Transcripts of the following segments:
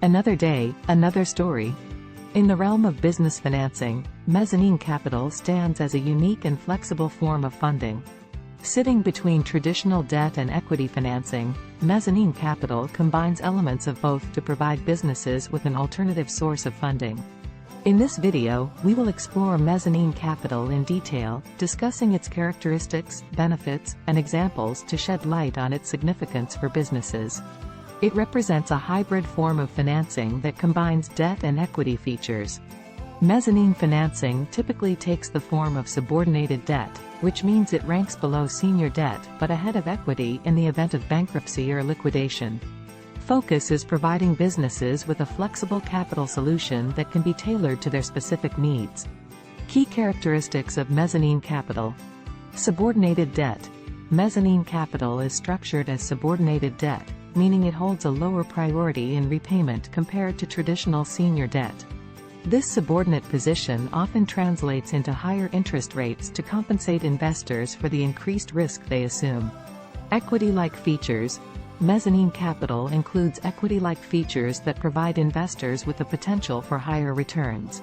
Another day, another story. In the realm of business financing, mezzanine capital stands as a unique and flexible form of funding. Sitting between traditional debt and equity financing, mezzanine capital combines elements of both to provide businesses with an alternative source of funding. In this video, we will explore mezzanine capital in detail, discussing its characteristics, benefits, and examples to shed light on its significance for businesses. It represents a hybrid form of financing that combines debt and equity features. Mezzanine financing typically takes the form of subordinated debt, which means it ranks below senior debt but ahead of equity in the event of bankruptcy or liquidation. Focus is providing businesses with a flexible capital solution that can be tailored to their specific needs. Key characteristics of mezzanine capital. Subordinated debt. Mezzanine capital is structured as subordinated debt, meaning it holds a lower priority in repayment compared to traditional senior debt. This subordinate position often translates into higher interest rates to compensate investors for the increased risk they assume. Equity-like features. Mezzanine capital includes equity-like features that provide investors with the potential for higher returns.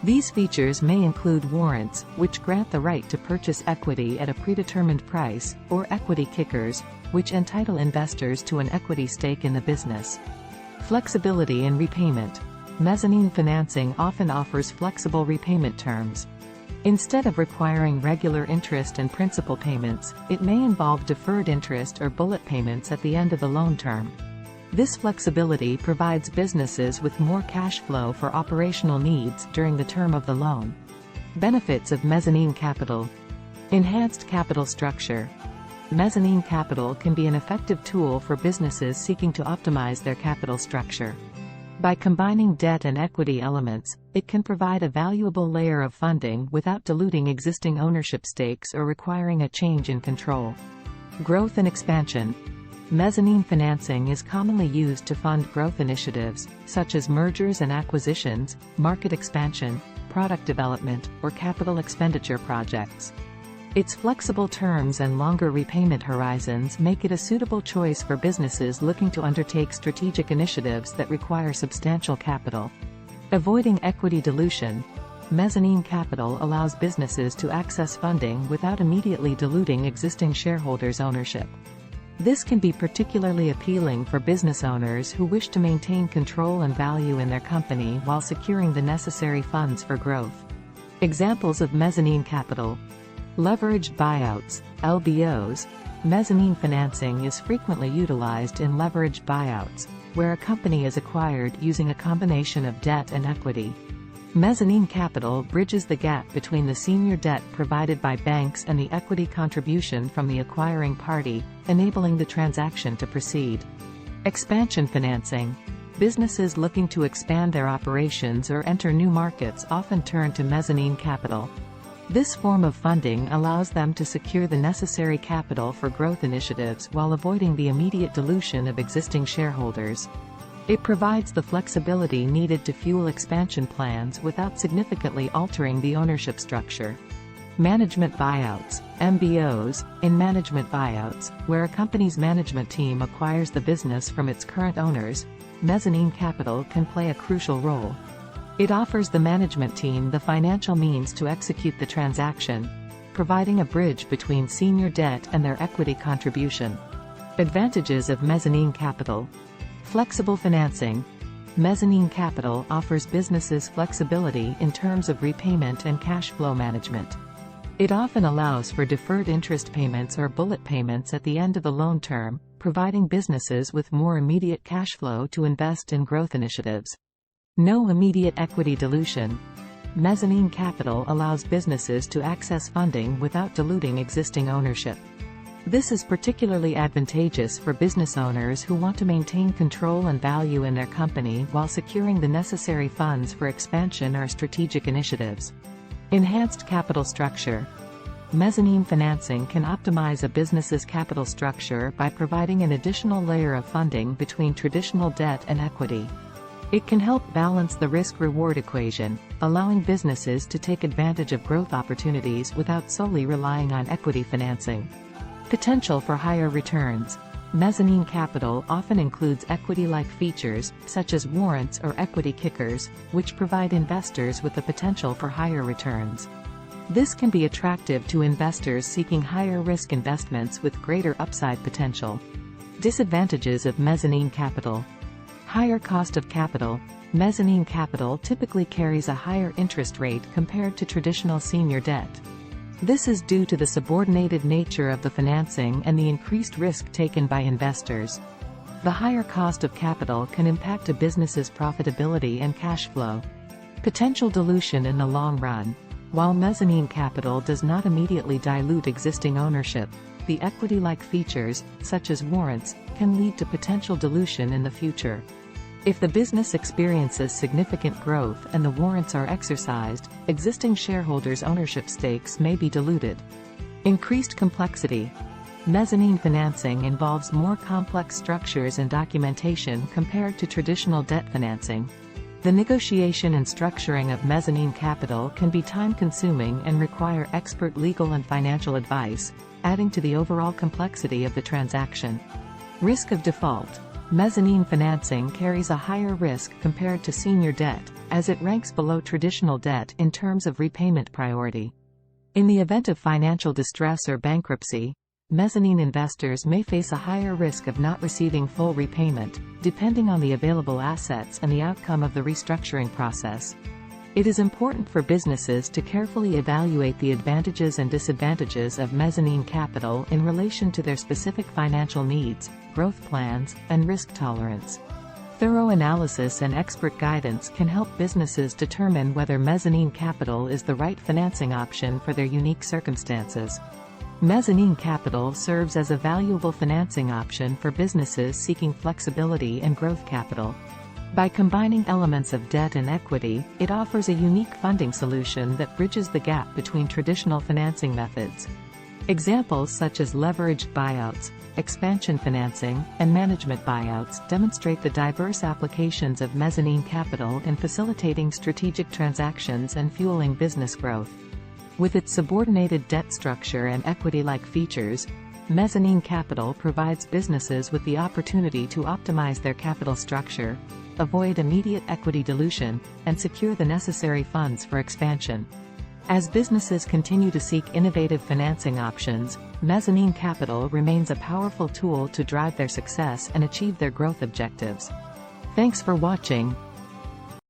These features may include warrants, which grant the right to purchase equity at a predetermined price, or equity kickers, which entitle investors to an equity stake in the business. Flexibility in repayment. Mezzanine financing often offers flexible repayment terms. Instead of requiring regular interest and principal payments, it may involve deferred interest or bullet payments at the end of the loan term. This flexibility provides businesses with more cash flow for operational needs during the term of the loan. Benefits of mezzanine capital. Enhanced capital structure. Mezzanine capital can be an effective tool for businesses seeking to optimize their capital structure. By combining debt and equity elements, it can provide a valuable layer of funding without diluting existing ownership stakes or requiring a change in control. Growth and expansion. Mezzanine financing is commonly used to fund growth initiatives, such as mergers and acquisitions, market expansion, product development, or capital expenditure projects. Its flexible terms and longer repayment horizons make it a suitable choice for businesses looking to undertake strategic initiatives that require substantial capital. Avoiding equity dilution. Mezzanine capital allows businesses to access funding without immediately diluting existing shareholders' ownership. This can be particularly appealing for business owners who wish to maintain control and value in their company while securing the necessary funds for growth. Examples of mezzanine capital. Leveraged buyouts, LBOs. Mezzanine financing is frequently utilized in leveraged buyouts, where a company is acquired using a combination of debt and equity. Mezzanine capital bridges the gap between the senior debt provided by banks and the equity contribution from the acquiring party, enabling the transaction to proceed. Expansion financing. Businesses looking to expand their operations or enter new markets often turn to mezzanine capital. This form of funding allows them to secure the necessary capital for growth initiatives while avoiding the immediate dilution of existing shareholders. It provides the flexibility needed to fuel expansion plans without significantly altering the ownership structure. Management buyouts, MBOs. In management buyouts, where a company's management team acquires the business from its current owners, mezzanine capital can play a crucial role. It offers the management team the financial means to execute the transaction, providing a bridge between senior debt and their equity contribution. Advantages of mezzanine capital. Flexible financing. Mezzanine capital offers businesses flexibility in terms of repayment and cash flow management. It often allows for deferred interest payments or bullet payments at the end of the loan term, providing businesses with more immediate cash flow to invest in growth initiatives. No immediate equity dilution. Mezzanine capital allows businesses to access funding without diluting existing ownership. This is particularly advantageous for business owners who want to maintain control and value in their company while securing the necessary funds for expansion or strategic initiatives. Enhanced capital structure. Mezzanine financing can optimize a business's capital structure by providing an additional layer of funding between traditional debt and equity. It can help balance the risk-reward equation, allowing businesses to take advantage of growth opportunities without solely relying on equity financing. Potential for higher returns. Mezzanine capital often includes equity-like features, such as warrants or equity kickers, which provide investors with the potential for higher returns. This can be attractive to investors seeking higher-risk investments with greater upside potential. Disadvantages of mezzanine capital. Higher cost of capital. Mezzanine capital typically carries a higher interest rate compared to traditional senior debt. This is due to the subordinated nature of the financing and the increased risk taken by investors. The higher cost of capital can impact a business's profitability and cash flow. Potential dilution in the long run. While mezzanine capital does not immediately dilute existing ownership, the equity-like features, such as warrants, can lead to potential dilution in the future. If the business experiences significant growth and the warrants are exercised, existing shareholders' ownership stakes may be diluted. Increased complexity. Mezzanine financing involves more complex structures and documentation compared to traditional debt financing. The negotiation and structuring of mezzanine capital can be time-consuming and require expert legal and financial advice, adding to the overall complexity of the transaction. Risk of default. Mezzanine financing carries a higher risk compared to senior debt, as it ranks below traditional debt in terms of repayment priority. In the event of financial distress or bankruptcy, mezzanine investors may face a higher risk of not receiving full repayment, depending on the available assets and the outcome of the restructuring process. It is important for businesses to carefully evaluate the advantages and disadvantages of mezzanine capital in relation to their specific financial needs, growth plans, and risk tolerance. Thorough analysis and expert guidance can help businesses determine whether mezzanine capital is the right financing option for their unique circumstances. Mezzanine capital serves as a valuable financing option for businesses seeking flexibility and growth capital. By combining elements of debt and equity, it offers a unique funding solution that bridges the gap between traditional financing methods. Examples such as leveraged buyouts, expansion financing, and management buyouts demonstrate the diverse applications of mezzanine capital in facilitating strategic transactions and fueling business growth. With its subordinated debt structure and equity-like features, mezzanine capital provides businesses with the opportunity to optimize their capital structure, avoid immediate equity dilution, and secure the necessary funds for expansion. As businesses continue to seek innovative financing options, mezzanine capital remains a powerful tool to drive their success and achieve their growth objectives. Thanks for watching.